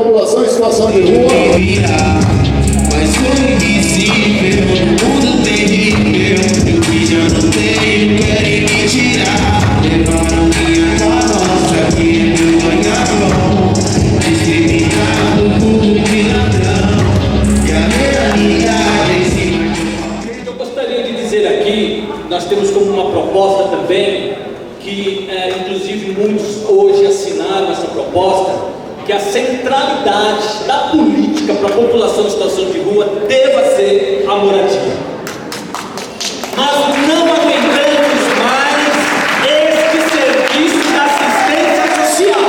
população em situação de rua. Mas foi invisível, mundo terrível, eu que já não tenho, querem me tirar. Levaram minha carroça, que eu ganhava, discriminado por de ladrão, e a realidade em cima. Eu gostaria de dizer aqui, nós temos como uma proposta também, que inclusive muitos hoje assinaram essa proposta, que a centralidade da política para a população em situação de rua deva ser a moradia. Nós não aguentamos mais este serviço de assistência social.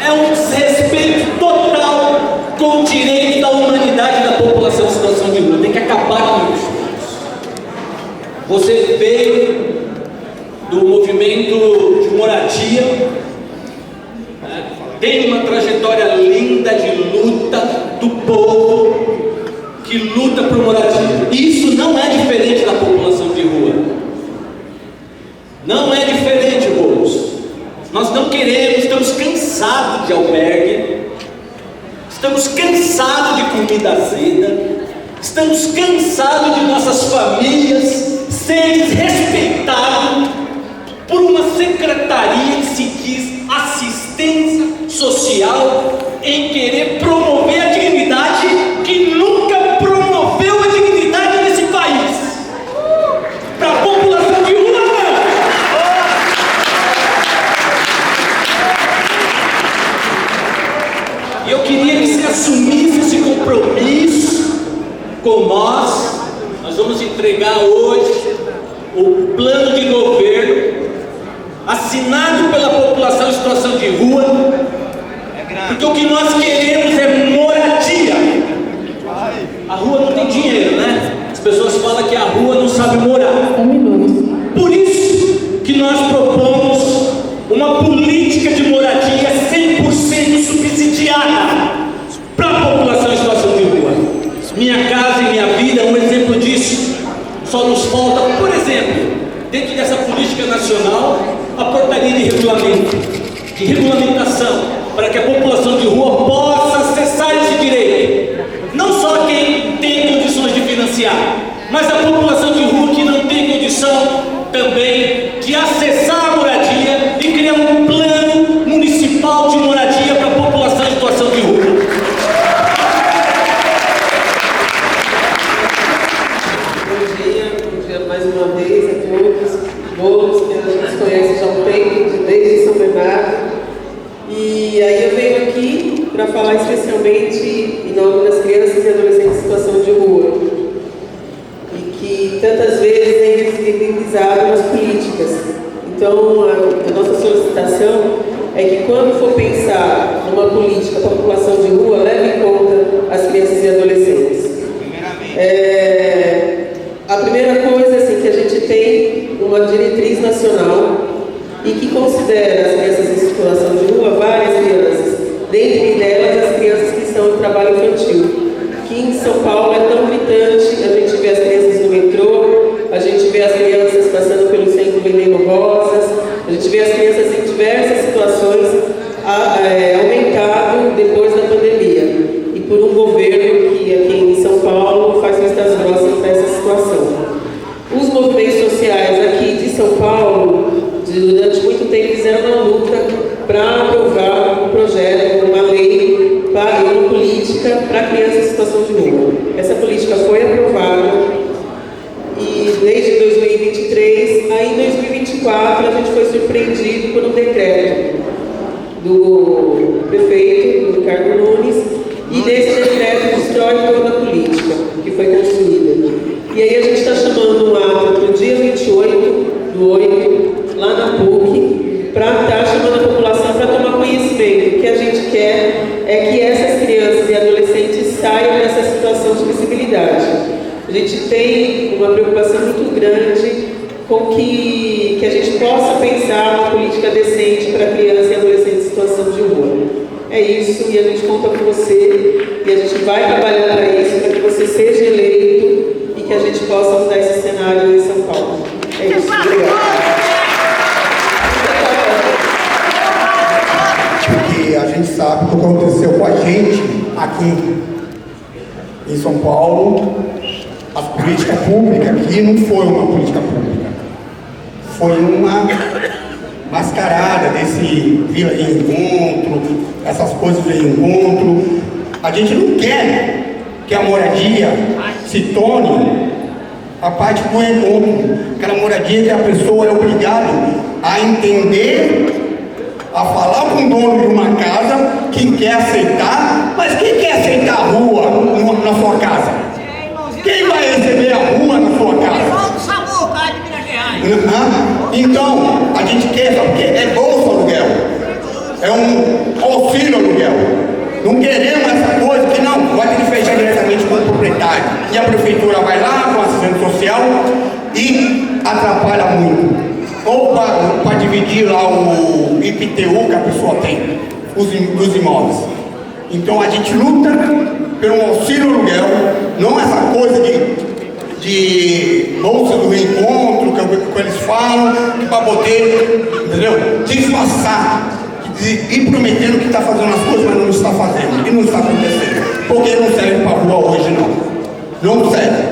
É um desrespeito total com o direito da humanidade da população em situação de rua. Tem que acabar com isso. Você veio do movimento de moradia, tem uma trajetória linda de luta do povo que luta por moradia. Isso não é diferente da população de rua. Não é diferente, moços. Nós não queremos, estamos cansados de albergue, estamos cansados de comida azeda, estamos cansados de nossas famílias serem desrespeitadas por uma secretaria que se diz assistência social, em querer promover a dignidade que nunca promoveu a dignidade nesse país. Para a população de rua, não. E eu queria que você assumisse esse compromisso com nós. Nós vamos entregar hoje o plano de governo assinado pela população em situação de rua, porque o que nós queremos é moradia. A rua não tem dinheiro, né? As pessoas falam que a rua não sabe morar. Por isso que nós propomos uma política de moradia 100% subsidiada para a população em situação de rua. Minha Casa e Minha Vida é um exemplo disso. Só nos falta, por exemplo, dentro dessa política nacional, a portaria de regulamento, de regulamentação, para que a população de rua possa acessar esse direito. Não só quem tem condições de financiar, mas a população de rua que não tem condição também de acessar a moradia e criar um plano municipal de moradia para a população em situação de rua. Bom dia mais uma vez a todos que a gente conhece já há um tempo, desde São Bernardo. E aí eu venho aqui para falar especialmente em nome das crianças e adolescentes em situação de rua, e que tantas vezes é invisibilizado nas políticas. Então a nossa solicitação é que quando for pensar numa política para a população de rua, leve em conta as crianças e adolescentes. A primeira coisa é assim, que a gente tem uma diretriz nacional e que considera as crianças em situação de rua, várias crianças, dentre delas as crianças que estão em trabalho infantil, que em São Paulo é tão gritante. A gente vê as crianças no metrô, a gente vê as crianças passando pelo centro vendendo rosas, a gente vê as crianças em diversas situações aumentado depois da pandemia, e por um governo que aqui em São Paulo faz vistas grossas para essa situação. Os movimentos sociais aqui de São Paulo, durante muito tempo, fizeram uma luta para aprovar um projeto, uma lei, uma política para crianças em situação de rua. Essa política foi aprovada e desde 2023, aí em 2024, a gente foi surpreendido por um decreto do prefeito, do Ricardo Nunes, e desse decreto destrói toda a política que foi construída. E aí a gente está chamando um ato para o dia 28/8, lá na PUC, para estar chamando a população para tomar conhecimento. O que a gente quer é que essas crianças e adolescentes saiam dessa situação de visibilidade. A gente tem uma preocupação muito grande com que a gente possa pensar uma política decente para crianças e adolescentes em situação de rua. É isso, e a gente conta com você, e a gente vai trabalhar para isso, para que você seja eleito e que a gente possa mudar esse cenário em São Paulo. É isso, obrigada. Porque a gente sabe o que aconteceu com a gente aqui em São Paulo. A política pública aqui não foi uma política pública, foi uma mascarada desse vila de encontro, essas coisas de encontro. A gente não quer que a moradia se torne a parte do encontro, aquela moradia que a pessoa é obrigada a entender, a falar com o dono de uma casa que quer aceitar, mas quem quer aceitar a rua na sua casa? Quem vai receber a rua na sua casa? Então, a gente quer, sabe o quê? É bolsa aluguel, é um auxílio aluguel. Não queremos essa coisa que não, vai ter que fechar diretamente com o proprietário. E a prefeitura vai lá com a assistente social e atrapalha muito. Ou para dividir lá o IPTU que a pessoa tem, os imóveis. Então a gente luta pelo auxílio aluguel, não essa coisa de bolsa do reencontro, que eles falam, para poder, entendeu? Disfarçar. E prometendo que está fazendo as coisas, mas não está fazendo, e não está acontecendo, porque não serve para a rua hoje não serve.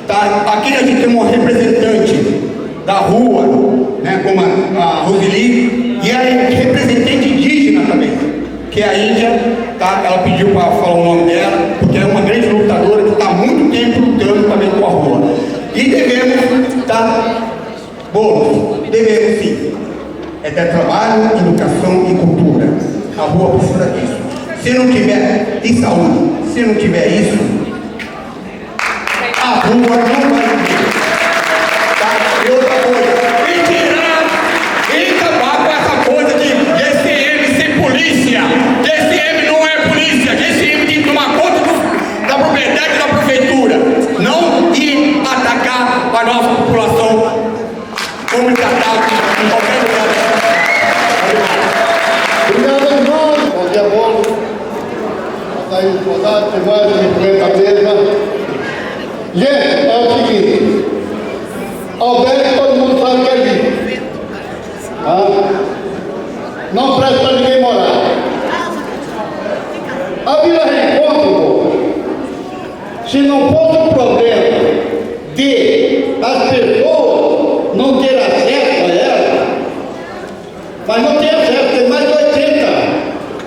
Tá? Aqui a gente tem uma representante da rua, né, como a Roseli, e a representante indígena também, que é a Índia, tá? Ela pediu para falar o nome dela, porque é uma grande lutadora que está há muito tempo lutando também com a rua. E devemos, tá? Bônus, devemos sim. É ter trabalho, educação e cultura. A rua precisa disso. Se não tiver, e saúde, se não tiver isso, a rua não vai viver. Tá? E outra coisa, e tirar, e acabar com essa coisa de GCM ser polícia. GCM não é polícia, GCM tem que tomar conta da propriedade da prefeitura. Não ir atacar a nossa população como tratar em qualquer lugar. Obrigado, irmão. Bom dia, bom. Está aí, posado, tem mais um documento à mesa. Gente, é o seguinte. Albergue, todo mundo sabe que é livre. Tá? Não presta para ninguém morar. A Vila Reencontro, se não fosse um problema de as pessoas não terem acesso a ela, mas não tem acesso, tem mais de 80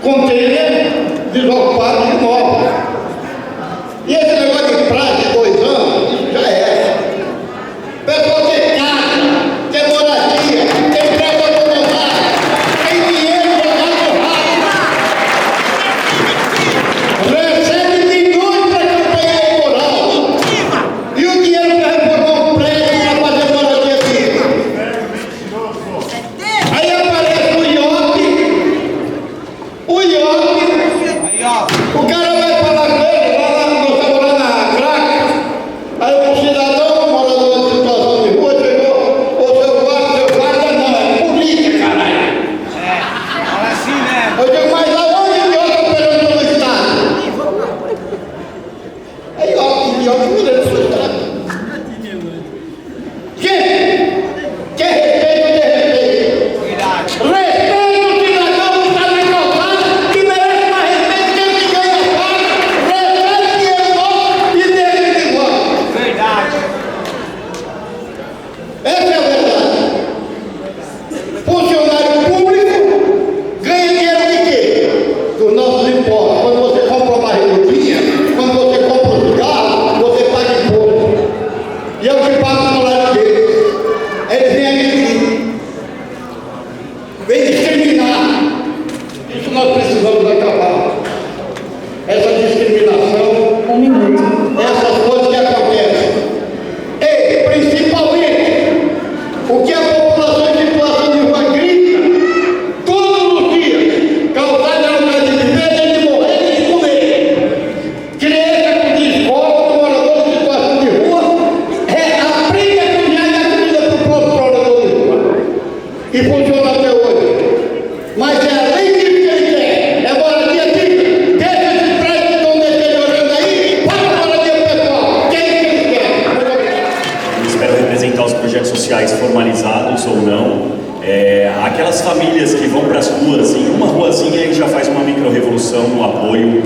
containers desocupados de imóveis. E esse negócio de prazo de 2 anos, isso já é. Pessoal tem casa, tem moradia, tem prédio abandonado, tem dinheiro jogado no ralo. Recebe milhões para campanha eleitoral. E o dinheiro para reformar um prédio para fazer moradia aqui. Aí aparece o iote, o cara vai falar com ele, nós estamos lá na crack, aí o cidadão, morador de situação de rua, chegou, ô seu guarda não, é polícia, caralho. Fala assim, né? Eu digo, mas aonde o iote operando pelo Estado? Aí o iote mirando pro Estado. Gente, que respeito de respeito. Respeito o cidadão que está na calçada, que merece mais respeito que ele que ganha faz uma micro-revolução no apoio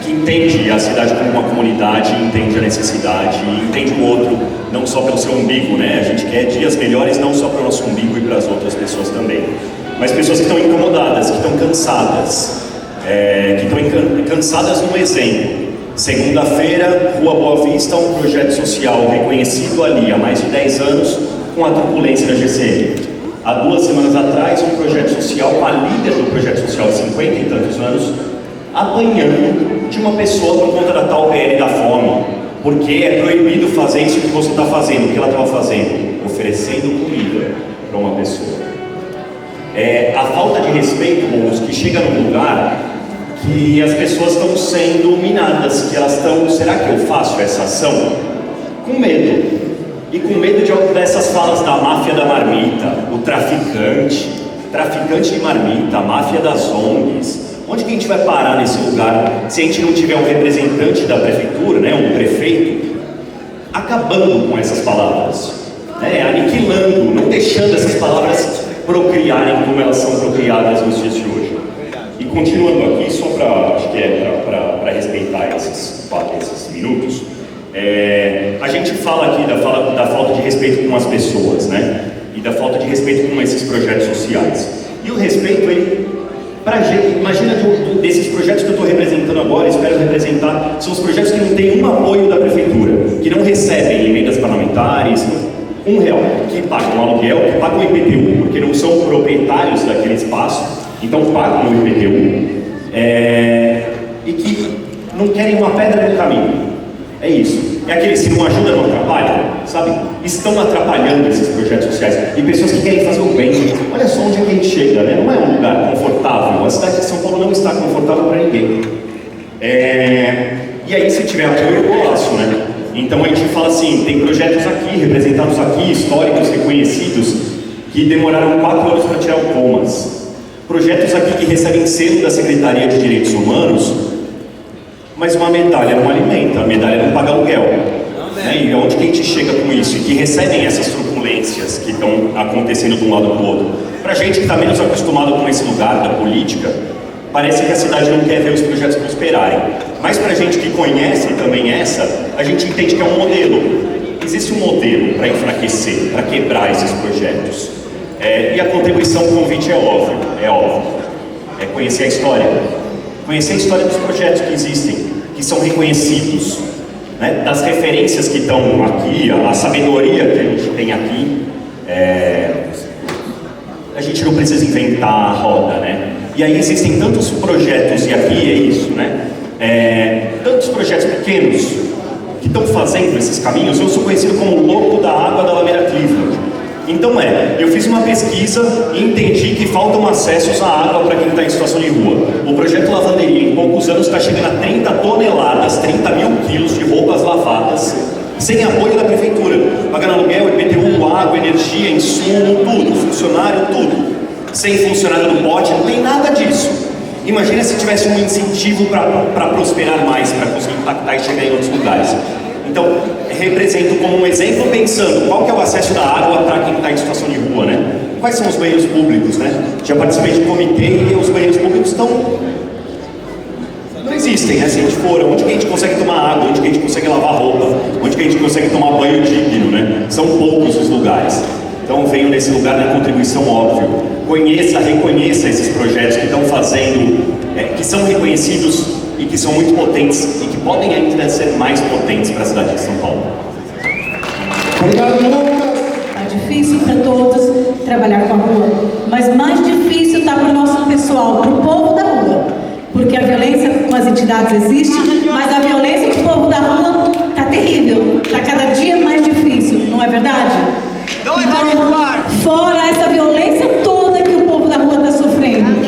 que entende a cidade como uma comunidade, entende a necessidade, entende o outro não só pelo seu umbigo, né? A gente quer dias melhores não só para o nosso umbigo e para as outras pessoas também, mas pessoas que estão incomodadas, que estão cansadas, que estão cansadas no exemplo. Segunda-feira, Rua Boa Vista, um projeto social reconhecido ali há mais de 10 anos com a turbulência da GCM. Há 2 semanas atrás, um projeto social, com a líder do projeto social há 50 e tantos anos, apanhando de uma pessoa por conta da tal PL da fome, porque é proibido fazer isso que você está fazendo. O que ela estava fazendo? Oferecendo comida para uma pessoa. A falta de respeito, moços, que chega num lugar que as pessoas estão sendo minadas, que elas estão, será que eu faço essa ação? Com medo. E com medo dessas falas da máfia da marmita, o traficante de marmita, a máfia das ONGs. Onde que a gente vai parar nesse lugar se a gente não tiver um representante da prefeitura, né, um prefeito, acabando com essas palavras, né, aniquilando, não deixando essas palavras procriarem como elas são procriadas nos dias de hoje. E continuando aqui, só para, acho que para respeitar esses minutos, a gente fala aqui da falta de respeito com as pessoas, né? E da falta de respeito com esses projetos sociais. E o respeito, imagina desses projetos que eu estou representando agora, espero representar, são os projetos que não têm um apoio da prefeitura, que não recebem emendas parlamentares, R$1, que pagam aluguel, que pagam IPTU, porque não são proprietários daquele espaço, então pagam o IPTU, e que não querem uma pedra no caminho. É isso. É aquele se não ajuda, não atrapalha, sabe? Estão atrapalhando esses projetos sociais. E pessoas que querem fazer o bem. Olha só onde é que a gente chega, né? Não é um lugar confortável. A cidade de São Paulo não está confortável para ninguém. E aí, se tiver apoio, eu golaço, né? Então a gente fala assim, tem projetos aqui, representados aqui, históricos, reconhecidos, que demoraram 4 anos para tirar o Comas. Projetos aqui que recebem selo da Secretaria de Direitos Humanos, mas uma medalha não alimenta, a medalha não paga aluguel. Né? E onde que a gente chega com isso? E que recebem essas turbulências que estão acontecendo de um lado para o outro. Para a gente que está menos acostumado com esse lugar da política, parece que a cidade não quer ver os projetos prosperarem. Mas para a gente que conhece também a gente entende que é um modelo. Existe um modelo para enfraquecer, para quebrar esses projetos. E a contribuição, o convite é óbvio. É conhecer a história. Conhecer a história dos projetos que existem, que são reconhecidos, né? Das referências que estão aqui, a sabedoria que a gente tem aqui. A gente não precisa inventar a roda, né? E aí existem tantos projetos, e aqui é isso, né? Tantos projetos pequenos que estão fazendo esses caminhos. Eu sou conhecido como o louco da água da Lameira Cleveland. Então eu fiz uma pesquisa e entendi que faltam acessos à água para quem está em situação de rua. O projeto Lavanderia, em poucos anos, está chegando a 30 toneladas, 30 mil quilos de roupas lavadas, sem apoio da prefeitura. Pagando aluguel, IPTU, água, energia, insumo, tudo, funcionário, tudo. Sem funcionário do pote, não tem nada disso. Imagina se tivesse um incentivo para prosperar mais, para conseguir impactar e chegar em outros lugares. Então, represento como um exemplo pensando qual que é o acesso da água para quem está em situação de rua, né? Quais são os banheiros públicos, né? Já participei de comitê e os banheiros públicos não existem, né? Se a gente for, onde que a gente consegue tomar água, onde que a gente consegue lavar roupa, onde que a gente consegue tomar banho digno, né? São poucos os lugares. Então venho nesse lugar da contribuição, óbvio. Reconheça esses projetos que estão fazendo, que são reconhecidos e que são muito potentes e que podem ainda ser mais potentes para a cidade de São Paulo. Obrigado, Lucas. É difícil para todos trabalhar com a rua, mas mais difícil está para o nosso pessoal, para o povo da rua, porque a violência com as entidades existe, mas a violência com o povo da rua está terrível, está cada dia mais difícil, não é verdade? Então, fora essa violência toda que o povo da rua está sofrendo.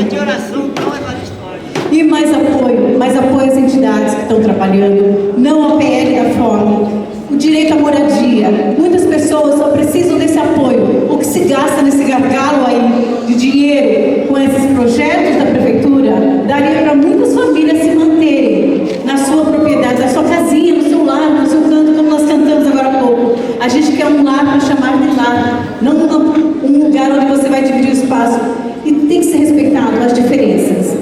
E mais apoio às entidades que estão trabalhando, não a PL da fome, o direito à moradia. Muitas pessoas só precisam desse apoio. O que se gasta nesse gargalo aí de dinheiro com esses projetos da prefeitura daria para muitas famílias se manterem na sua propriedade, na sua casinha, no seu lar, no seu canto, como nós cantamos agora há pouco. A gente quer um lar para chamar de lar, não um lugar onde você vai dividir o espaço. E tem que ser respeitado as diferenças.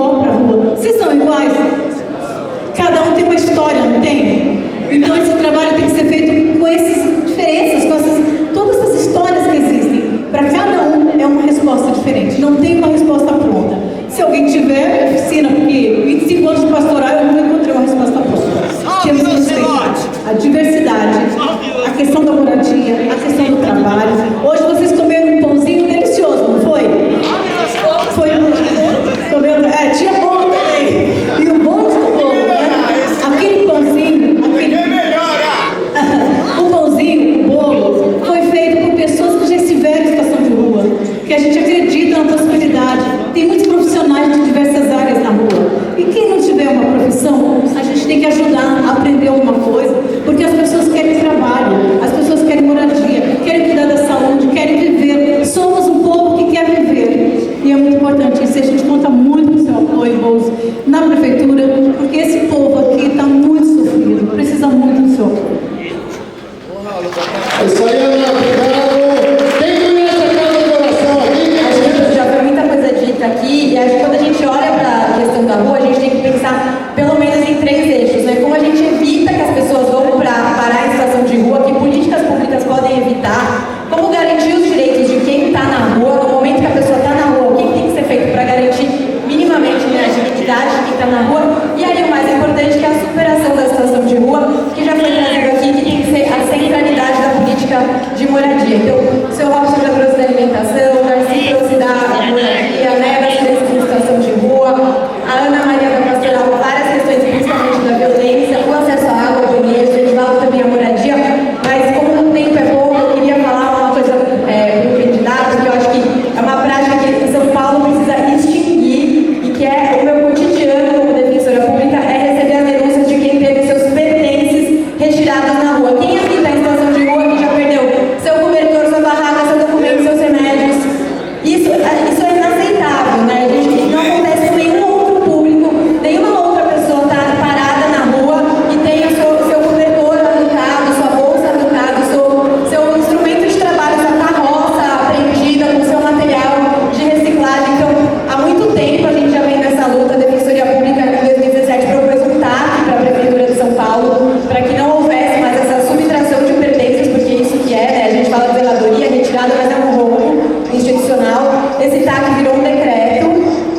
igual para a rua. Vocês são iguais? Cada um tem uma história, não tem? Então esse trabalho tem que ser feito com essas diferenças, com todas essas histórias que existem. Para cada um é uma resposta diferente, não tem uma resposta pronta. Se alguém tiver oficina, porque 25 anos de pastoral eu não encontrei uma resposta pronta. Temos que respeitar a diversidade, a questão da moradia, a questão do trabalho. Hoje vocês comeram um pãozinho delicioso, não foi? Foi comeram, tinha bolo também. E o bolo ficou bom, né? Aquele pãozinho, o pãozinho, o bolo, foi feito por pessoas que já estiveram em situação de rua, que a gente acredita na possibilidade. Tem muitos profissionais de diversas áreas na rua. E quem não tiver uma profissão, a gente tem que ajudar a aprender alguma coisa, porque as pessoas querem trabalho, as pessoas querem moradia, querem cuidar da saúde, querem viver. Somos um povo que quer viver. E é muito importante isso. A gente conta muito com o seu apoio, Bolso, na prefeitura, porque esse povo aqui está muito sofrido, precisa muito do seu apoio. Isso aí, Ana, obrigado. Quem conhece a casa de oração aqui? Acho que já foi muita coisa dita aqui, e acho que quando a gente olha para a questão da rua, a gente tem que pensar pelo menos em 3 eixos, né? Como a gente evita que as pessoas vão parar em situação de rua, que políticas públicas podem evitar, como garantir os direitos de quem está na rua, no momento que a pessoa está na rua, o que tem que ser feito para garantir minimamente, né, a dignidade de quem está na rua, e aí o mais importante que é a superação da situação de rua, que já foi trazido aqui, que tem que ser a centralidade da política de moradia. Então, o seu Robson já trouxe da alimentação, o Darcy trouxe da moradia, né, das crianças em situação de rua, a Ana Maria da Pastoral, várias questões, principalmente da violência, o acesso à água, ao banheiro, a gente fala também a moradia, mas como o tempo é pouco, eu queria falar uma coisa para o candidato, que eu acho que é uma prática que São Paulo precisa extinguir e que é o meu cotidiano como defensora pública, é receber as denúncias de quem teve seus pertences retirados na rua. Quem aqui está em situação de rua que já perdeu seu cobertor, sua barraca, seu documento, seus remédios? Isso é inaceitável, né? A gente não acontece com nenhum outro público, nenhuma outra pessoa está parada na rua e tem o seu cobertor arrancado, sua bolsa arrancada, seu instrumento de trabalho, sua carroça apreendida com seu material de reciclagem. Então, há muito tempo a gente já vem nessa luta. A Defensoria Pública, em 2017, propôs um TAC para a Prefeitura de São Paulo, para que não houvesse mais essa subtração de pertences, porque isso que é, né? A gente fala de zeladoria, retirada, mas é um roubo institucional. Esse TAC virou um decreto,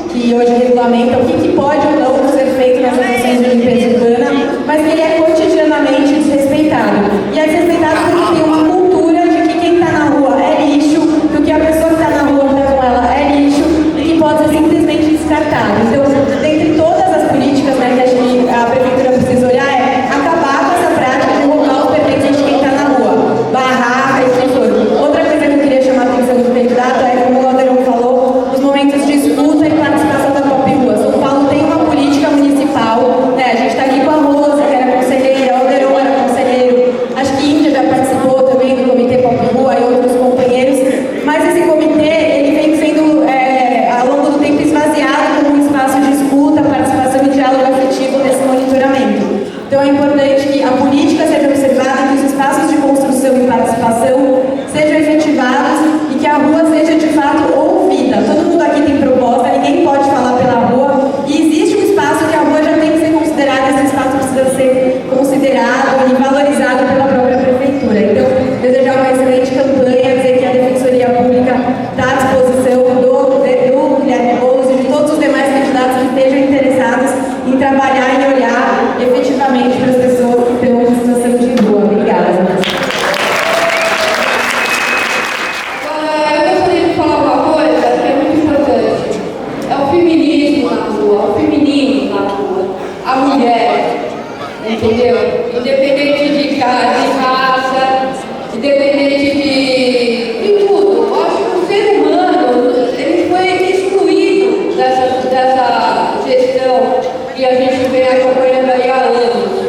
que hoje regulamenta o que pode ou não ser feito nas ações de limpeza urbana, mas que ele é cotidianamente desrespeitado. E é desrespeitado porque tem uma cultura de que quem está na rua é lixo, que o que a pessoa que está na rua anda com ela é lixo e que pode ser simplesmente descartado. Então, dentre todas as políticas, né, que acho que a prefeitura precisa olhar, é acabar com essa prática de roubar os pertences de quem está na rua, barraca e tudo. Outra coisa que eu queria chamar a atenção do candidato é, como o Alderão falou, os momentos de escuta e participação da Pop Rua. São Paulo tem uma política municipal, né? A gente está aqui com a Rosa, que era conselheira, o Alderão era conselheiro, acho que Índia já participou também do Comitê Pop Rua e outros companheiros, mas esse comitê, ele vem sendo, ao longo do tempo, esvaziado como um espaço de escuta, participação e diálogo afetivo nesse monitoramento. Então é importante que a política seja observada, que os espaços de construção e participação sejam efetivados e que a rua seja de fato ouvida. Todo mundo aqui tem proposta, ninguém pode falar pela rua, e existe um espaço que a rua já tem que ser considerada, esse espaço precisa ser considerado e valorizado pela própria prefeitura. Então, desejar uma excelente campanha, dizer que a Defensoria Pública está à disposição do Guilherme Boulos e de todos os demais candidatos que estejam interessados em trabalhar e olhar efetivamente para as pessoas que estão em situação de rua. Obrigada. Eu gostaria de falar uma coisa que é muito importante. É o feminismo na rua, o feminino na rua, a mulher, entendeu? Independente de raça, independente de tudo. Eu acho que o ser humano, ele foi excluído dessa gestão que a gente vem acompanhando aí há anos,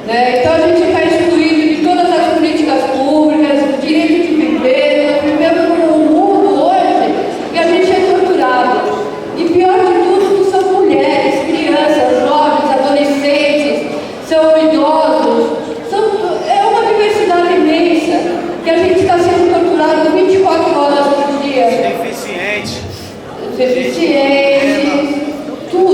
né? Então a gente está excluído de todas as políticas públicas, o direito de viver. Nós vivemos num mundo hoje que a gente é torturado. E pior de tudo, são mulheres, crianças, jovens, adolescentes, são idosos. É uma diversidade imensa que a gente está sendo torturado 24 horas por dia. Deficientes. Deficientes, tudo.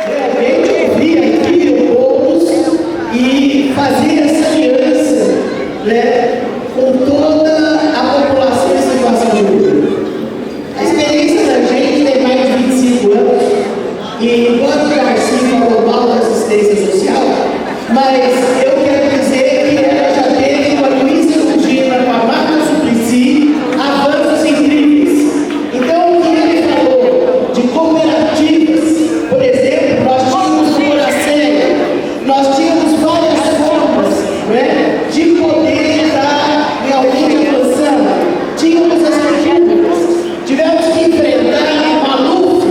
realmente ouvir aqui o povo e fazer essa aliança, né, com toda a população em situação de rua. A experiência da gente tem mais de 25 anos, e enquanto o Garcia falou mal da assistência social, mas eu quero dizer que ela já teve com a Luísa Erundina, com a Marta Suplicy, avanços incríveis. Então, o que ele falou de cooperativas, por exemplo, nós tínhamos no Moracéia, nós tínhamos várias formas, né, de poder estar realmente avançando. Tínhamos as repúblicas, tivemos que enfrentar o Maluf,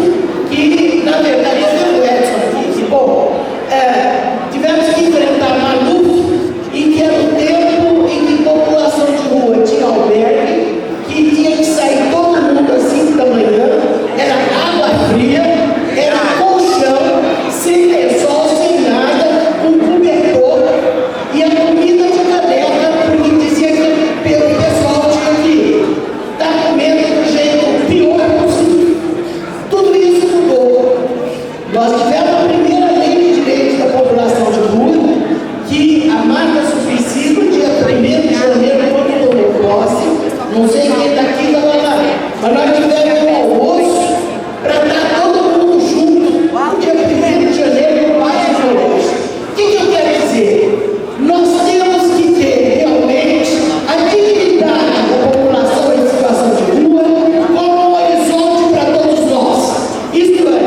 que na verdade eu o Edson aqui, que bom, tivemos que enfrentar Maluf, em que era o tempo em que população de rua tinha albergue, que tinha que sair todo mundo às 5 da manhã, era água fria, era colchão, sem lençol, sem nada, com cobertor, e a comida de caderno, porque dizia que o pessoal tinha que estar comendo do jeito pior possível. Tudo isso mudou. Nós tivemos a primeira lei de direitos da população de rua, que a Marta Suplicy, no dia 1º de janeiro, quando tomou posse, não sei quem daqui estava lá, mas nós tivemos um almoço para estar todo mundo junto, no dia 1º de janeiro, no Parque de Hoje. O que eu quero dizer? Nós temos que ter realmente a dignidade da população em situação de rua como um horizonte para todos nós. Isto é,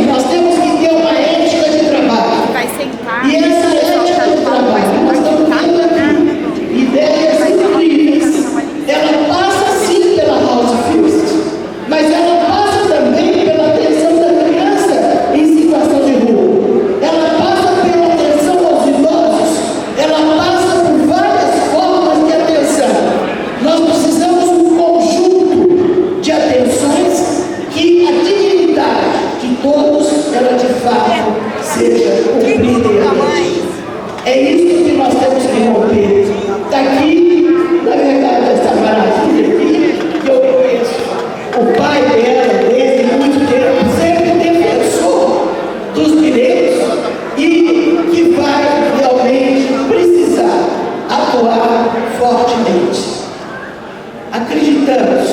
nós temos que ter uma ética de trabalho. E essa ética de trabalho, nós estamos vendo aqui ideias incríveis. Ela passa sim pela House First, mas ela passa também pela atenção da criança em situação de rua. Ela passa pela atenção aos idosos. Ela passa por várias formas de atenção. Nós precisamos de um conjunto de atenções que a dignidade de todos, ela de fato seja cumprida e atendida. É isso que nós temos que romper. Daqui, na verdade, essa maravilha aqui, que eu conheço, o pai dela, desde muito tempo, sempre defensor dos direitos e que vai realmente precisar atuar fortemente. Acreditamos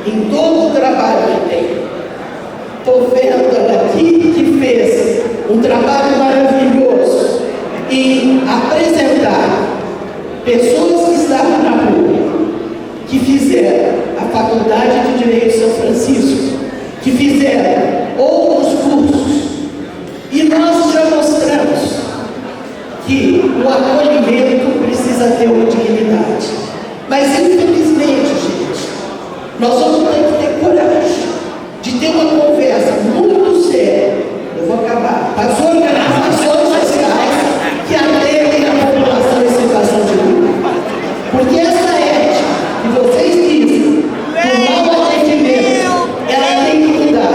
em todo o trabalho que tem. Estou vendo ela aqui que fez um trabalho maravilhoso em apresentar pessoas que estavam na rua, que fizeram a Faculdade de Direito de São Francisco, que fizeram outros cursos. E nós já mostramos que o acolhimento precisa ter uma dignidade. Mas, infelizmente, gente, nós vamos ter que ter coragem de ter uma conversa muito séria. Eu vou acabar. As organizações sociais que atendem a população em situação de rua. Porque essa ética que vocês dizem, do mau atendimento, ela tem que mudar.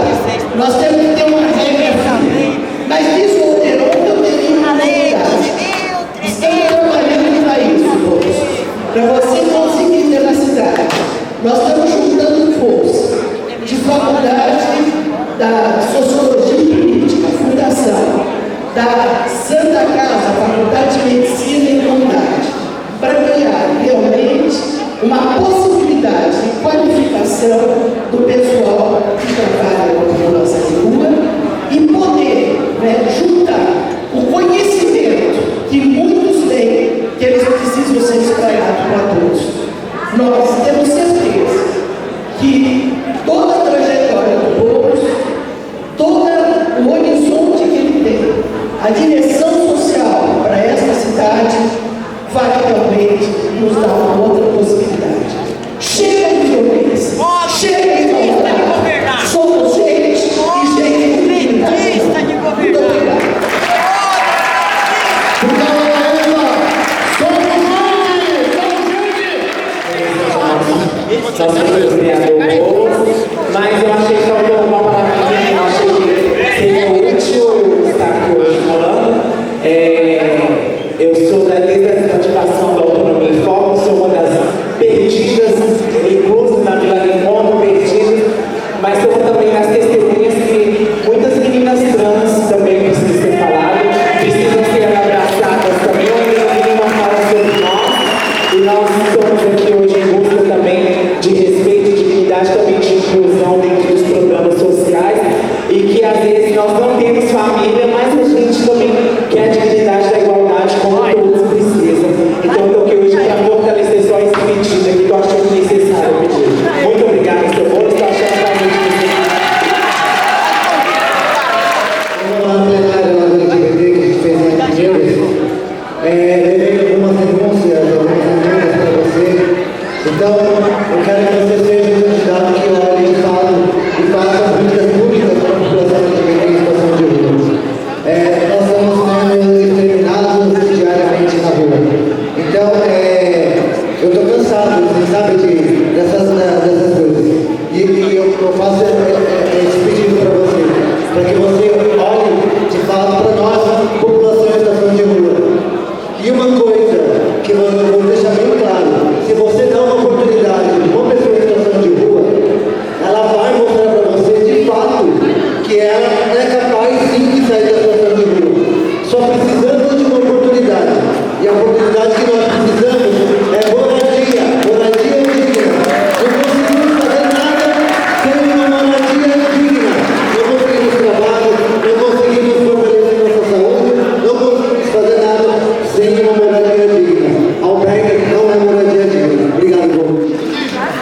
Nós temos que ter uma regra firme. Mas isso alterou também uma novidade. Estamos trabalhando para isso, todos. Para você conseguir ter na cidade. Nós estamos juntando força de faculdade da Sociologia e Política, Fundação, da Santa Casa, Faculdade de Medicina e Comunidade, para criar realmente uma possibilidade de qualificação do pessoal que trabalha com a população de rua e poder, né, juntar o conhecimento que muitos têm, que eles precisam ser espalhados para todos. Nós temos certeza que toda a trajetória do povo, todo o horizonte que ele tem, a direção social para esta cidade, vai realmente nos dar uma outra possibilidade. Chega de violência, chega de maldade. Somos gente e gente com dignidade. Muito obrigado. Nós temos o vereador, mas eu achei que faltou uma palavrinha, eu achei que seria útil estar aqui hoje falando. Eu sou da desativação da autonomia e foco, sou uma das perdidas, inclusive na Vila Limão, perdidas, mas sou também das testemunhas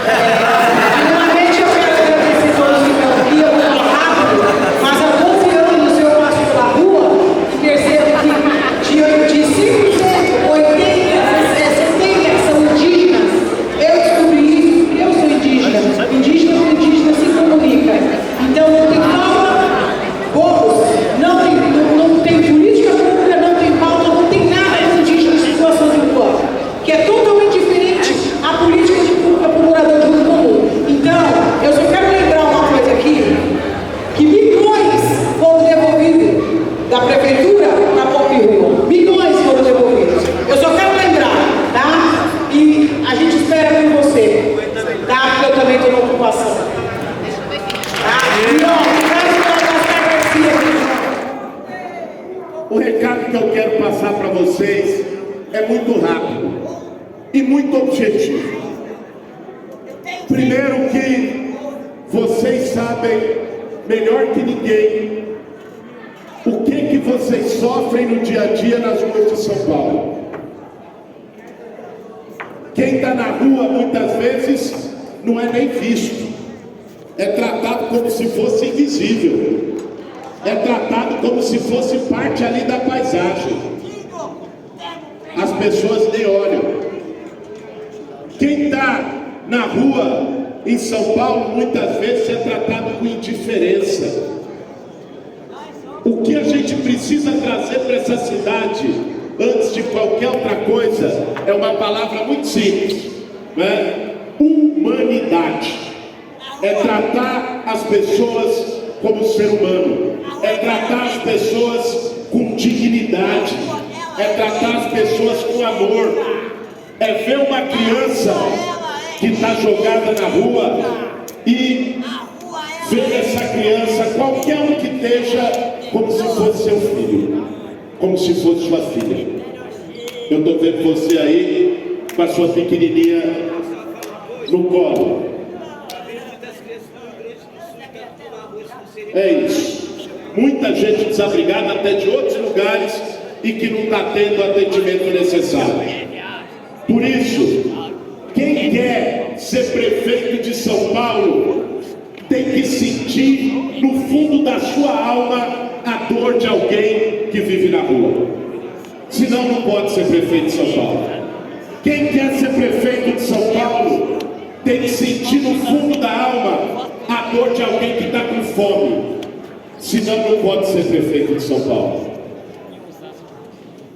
Primeiramente, eu quero agradecer a todos que estão aqui, eu vou falar rápido, mas há 12 anos eu passo pela rua e percebo que de 5%, 80%, 70% são indígenas. Eu descobri isso, eu sou indígena. Indígena com indígena se comunica. Então, não tem calma, bobos, não tem política pública, não tem pauta, não tem nada de indígena em situação de rua, que é totalmente diferente a política de pública para o morador de rua comum. Então, eu só quero lembrar uma coisa aqui, que milhões foram devolvidos da prefeitura para Pop Rua. Milhões foram devolvidos. Eu só quero lembrar, tá? E a gente espera por você, tá? Porque eu também estou na ocupação. Tá? E ó, o recado que eu quero passar para vocês é muito rápido e muito objetivo. Primeiro, que vocês sabem melhor que ninguém o que vocês sofrem no dia a dia nas ruas de São Paulo. Quem está na rua muitas vezes não é nem visto, é tratado como se fosse invisível, é tratado como se fosse parte ali da paisagem. As pessoas nem olham. Quem está na rua em São Paulo muitas vezes é tratado com indiferença. O que a gente precisa trazer para essa cidade, antes de qualquer outra coisa, é uma palavra muito simples, né? Humanidade. É tratar as pessoas como ser humano, é tratar as pessoas com dignidade, é tratar as pessoas com amor, é ver uma criança que está jogada na rua e ver essa criança, qualquer um que esteja, como se fosse seu filho, como se fosse sua filha. Eu estou vendo você aí com a sua pequenininha no colo. É isso. Muita gente desabrigada até de outros lugares e que não está tendo o atendimento necessário. Por isso, quem quer ser prefeito de São Paulo tem que sentir no fundo da sua alma a dor de alguém que vive na rua. Senão não pode ser prefeito de São Paulo. Quem quer ser prefeito de São Paulo tem que sentir no fundo da alma a dor de alguém que está com fome. Senão não pode ser prefeito de São Paulo.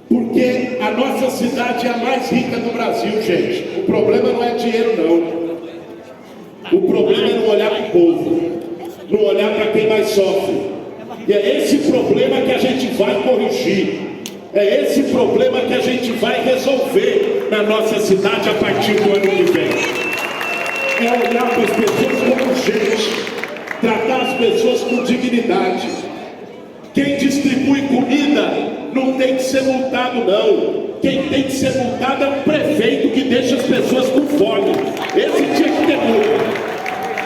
Porque a nossa cidade é a mais rica do Brasil, gente. O problema não é dinheiro, não. O problema é não olhar para o povo, não olhar para quem mais sofre. E é esse problema que a gente vai corrigir. É esse problema que a gente vai resolver na nossa cidade a partir do ano que vem. É olhar para as pessoas como gente, tratar as pessoas com dignidade. Quem distribui comida não tem que ser multado, não. Quem tem que ser multado é o prefeito que deixa as pessoas com fome. Esse tinha que ter multa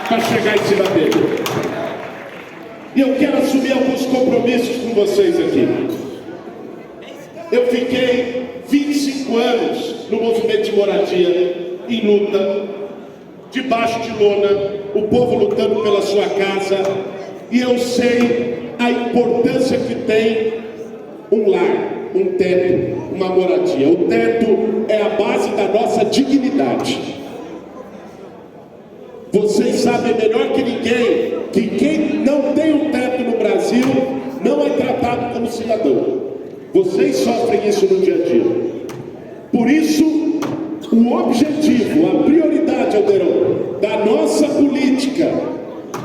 para chegar em cima dele. E eu quero assumir alguns compromissos com vocês aqui. Eu fiquei 25 anos no movimento de moradia, em luta, debaixo de lona, o povo lutando pela sua casa, e eu sei a importância que tem um lar, um teto, uma moradia. O teto é a base da nossa dignidade. Vocês sabem melhor que ninguém que quem não tem um teto no Brasil não é tratado como cidadão. Vocês sofrem isso no dia a dia. Por isso, o objetivo, a prioridade, Aldeirão, da nossa política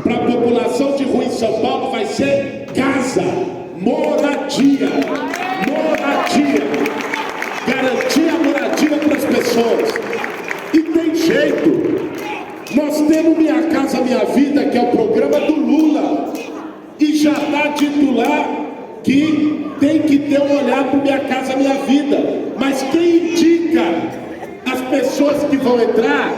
para a população de rua em São Paulo vai ser casa, moradia. Moradia. Garantir a moradia para as pessoas. E tem jeito. Nós temos Minha Casa Minha Vida, que é o programa do Lula. E já está dito lá que tem que ter um olhar para Minha Casa Minha Vida. Mas quem indica as pessoas que vão entrar,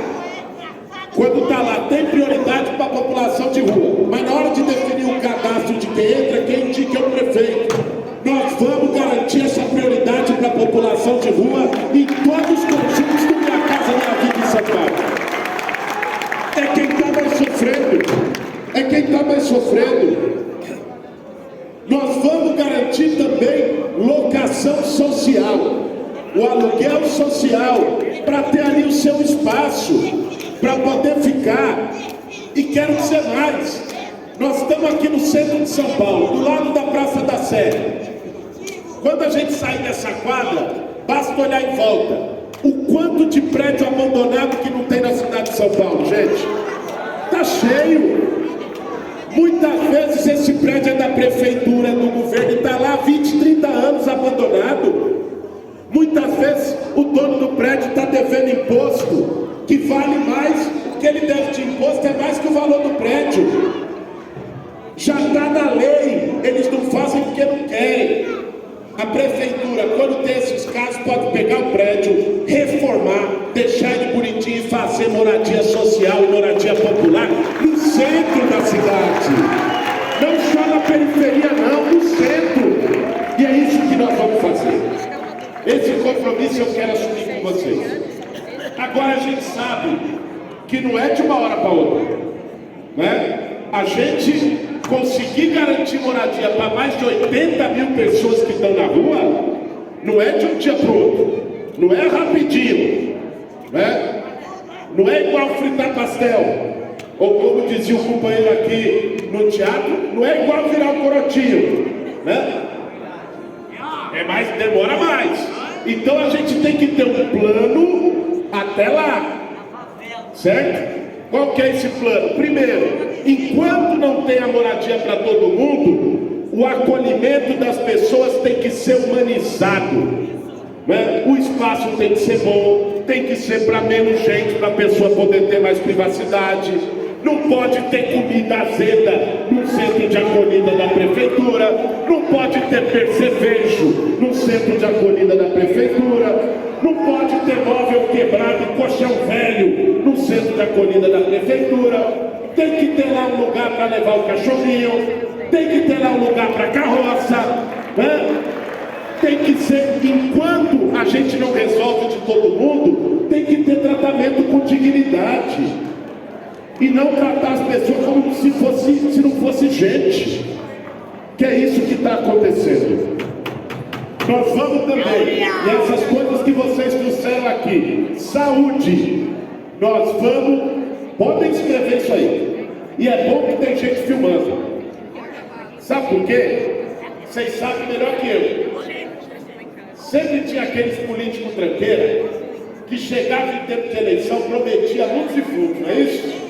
quando está lá, tem prioridade para a população de rua. Mas na hora de definir o cadastro de quem entra, quem indica é o prefeito. Nós vamos garantir essa prioridade para a população de rua em todos os conjuntos do Minha Casa Minha Vida em São Paulo. é quem está mais sofrendo. Nós vamos garantir também locação social, o aluguel social, para ter ali o seu espaço, para poder ficar. E quero dizer mais, nós estamos aqui no centro de São Paulo, do lado da Praça da Sé. Quando a gente sair dessa quadra, basta olhar em volta. O quanto de prédio abandonado que não tem na cidade de São Paulo, gente? Está cheio. Muitas vezes esse prédio é da prefeitura, é do governo, e está lá há 20, 30 anos abandonado. Muitas vezes o dono do prédio está devendo imposto, que vale mais, o que ele deve de imposto é mais que o valor do prédio. Já está na lei, eles não fazem porque não querem. A prefeitura, quando tem esses casos, pode pegar o prédio, reformar, deixar ele bonitinho e fazer moradia social e moradia popular no centro da cidade. Não só na periferia não, no centro. E é isso que nós vamos fazer. Esse compromisso eu quero assumir com vocês. Agora a gente sabe que não é de uma hora para outra, né? A gente conseguir garantir moradia para mais de 80 mil pessoas que estão na rua, não é de um dia para o outro, não é rapidinho, né? Não é igual fritar pastel, ou como dizia o companheiro aqui no teatro, não é igual virar um corotinho, né? É mais, demora mais. Então a gente tem que ter um plano até lá, certo? Qual que é esse plano? Primeiro, enquanto não tem a moradia para todo mundo, o acolhimento das pessoas tem que ser humanizado, né? O espaço tem que ser bom, tem que ser para menos gente, para a pessoa poder ter mais privacidade. Não pode ter comida azeda no centro de acolhida da prefeitura, não pode ter percevejo no centro de acolhida da prefeitura, não pode ter móvel quebrado e colchão velho no centro de acolhida da prefeitura. Tem que ter lá um lugar para levar o cachorrinho, tem que ter lá um lugar para carroça, né? Tem que ser, enquanto a gente não resolve de todo mundo, tem que ter tratamento com dignidade. E não tratar as pessoas como se não fosse gente. Que é isso que está acontecendo. Nós vamos também, e essas coisas que vocês trouxeram aqui, saúde, nós vamos, podem escrever isso aí. E é bom que tem gente filmando. Sabe por quê? Vocês sabem melhor que eu. Sempre tinha aqueles políticos tranqueiros que chegavam em tempo de eleição, prometia luz e fundo, não é isso?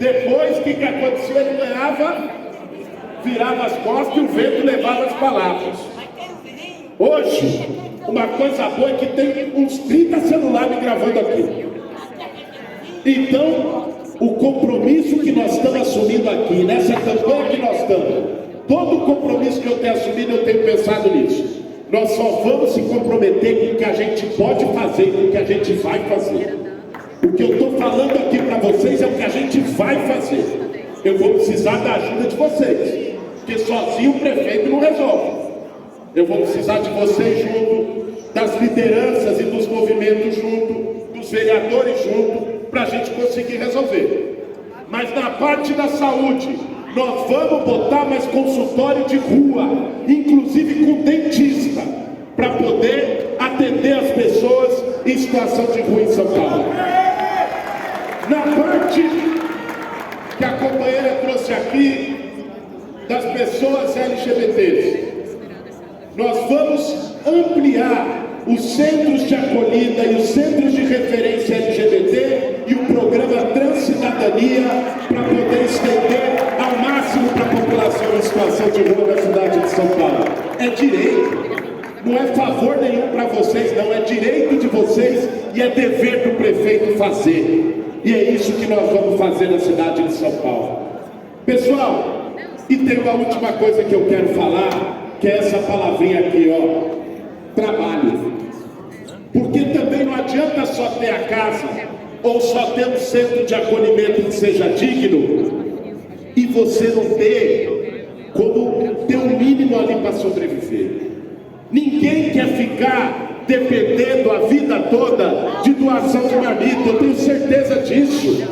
Depois, o que acontecia? Ele ganhava, virava as costas e o vento levava as palavras. Hoje, uma coisa boa é que tem uns 30 celulares me gravando aqui. Então, o compromisso que nós estamos assumindo aqui, nessa campanha que nós estamos, todo o compromisso que eu tenho assumido, eu tenho pensado nisso. Nós só vamos se comprometer com o que a gente pode fazer, com o que a gente vai fazer. O que eu estou falando aqui para vocês é o que a gente vai fazer. Eu vou precisar da ajuda de vocês, porque sozinho o prefeito não resolve. Eu vou precisar de vocês junto, das lideranças e dos movimentos junto, dos vereadores junto, para a gente conseguir resolver. Mas na parte da saúde, nós vamos botar mais consultório de rua, inclusive com dentista, para poder atender as pessoas em situação de rua em São Paulo. Na parte que a companheira trouxe aqui, das pessoas LGBTs, nós vamos ampliar os centros de acolhida e os centros de referência LGBT e o programa Transcidadania para poder estender ao máximo para a população em situação de rua na cidade de São Paulo. É direito, não é favor nenhum para vocês, não, é direito de vocês e é dever do prefeito fazer. E é isso que nós vamos fazer na cidade de São Paulo. Pessoal, e tem uma última coisa que eu quero falar, que é essa palavrinha aqui, ó, trabalho. Porque também não adianta só ter a casa, ou só ter um centro de acolhimento que seja digno, e você não ter como ter um mínimo ali para sobreviver. Ninguém quer ficar dependendo a vida toda de doação de marmita, eu tenho certeza disso.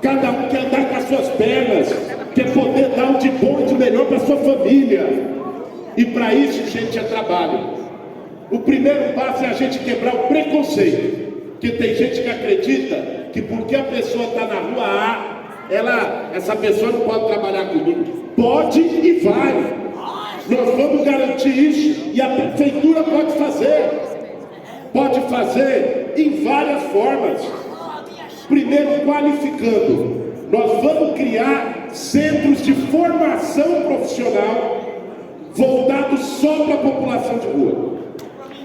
Cada um quer andar com as suas pernas, quer poder dar o de bom e de melhor para sua família. E para isso, gente, é trabalho. O primeiro passo é a gente quebrar o preconceito. Porque tem gente que acredita que porque a pessoa está na rua A, essa pessoa não pode trabalhar comigo. Pode e vai. Nós vamos garantir isso. E a prefeitura pode fazer. Pode fazer em várias formas. Primeiro, qualificando. Nós vamos criar centros de formação profissional voltados só para a população de rua.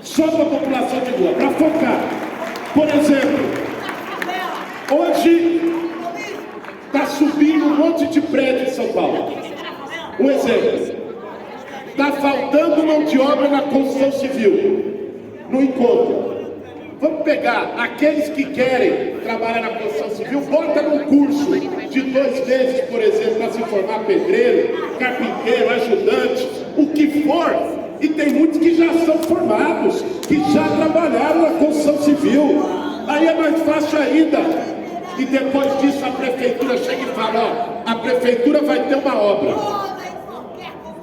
Só para a população de rua, para focar. Por exemplo, hoje está subindo um monte de prédio em São Paulo. Um exemplo. Está faltando mão de obra na construção civil. Não encontra. Vamos pegar aqueles que querem trabalhar na construção civil, bota num curso de 2 meses, por exemplo, para se formar pedreiro, carpinteiro, ajudante, o que for. E tem muitos que já são formados, que já trabalharam na construção civil. Aí é mais fácil ainda. E depois disso a prefeitura chega e fala, ó, a prefeitura vai ter uma obra.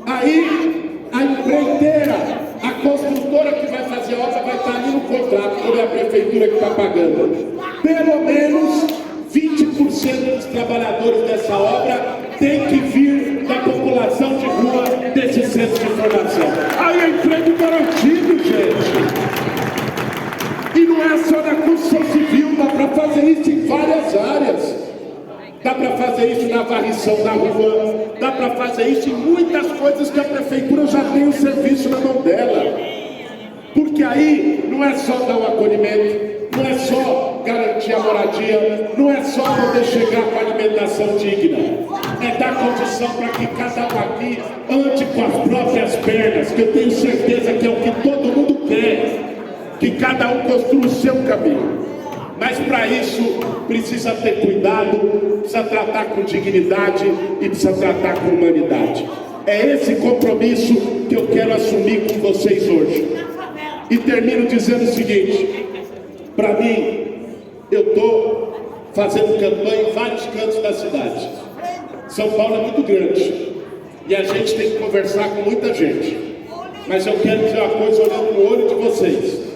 Aí a empreiteira, a construtora que vai fazer a obra vai estar ali no contrato, porque é a prefeitura que está pagando. Pelo menos 20% dos trabalhadores dessa obra tem que vir da população de rua desse centro de formação. Aí é emprego garantido, gente. E não é só na construção civil, dá para fazer isso em várias áreas. Dá para fazer isso na varrição da rua, dá para fazer isso em muitas coisas que a prefeitura já tem o serviço na mão dela. Porque aí não é só dar o acolhimento, não é só garantir a moradia, não é só poder chegar com alimentação digna. É dar condição para que cada um aqui ande com as próprias pernas, que eu tenho certeza que é o que todo mundo quer. Que cada um construa o seu caminho. Mas para isso precisa ter cuidado, precisa tratar com dignidade e precisa tratar com humanidade. É esse compromisso que eu quero assumir com vocês hoje. E termino dizendo o seguinte: para mim, eu estou fazendo campanha em vários cantos da cidade. São Paulo é muito grande e a gente tem que conversar com muita gente. Mas eu quero dizer uma coisa olhando no olho de vocês.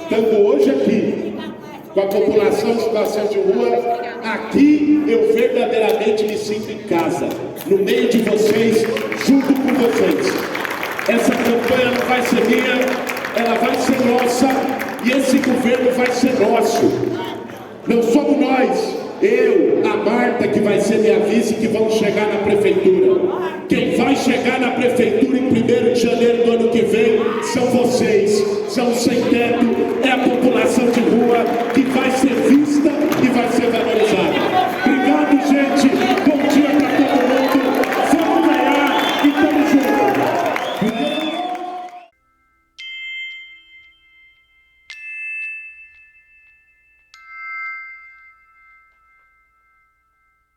Estando hoje aqui, com a população em situação de rua, aqui eu verdadeiramente me sinto em casa, no meio de vocês, junto com vocês. Essa campanha não vai ser minha, ela vai ser nossa, e esse governo vai ser nosso. Não somos nós, eu, a Marta, que vai ser minha vice, que vamos chegar na prefeitura. Quem vai chegar na prefeitura em 1º de janeiro do ano que vem são vocês, são os centenas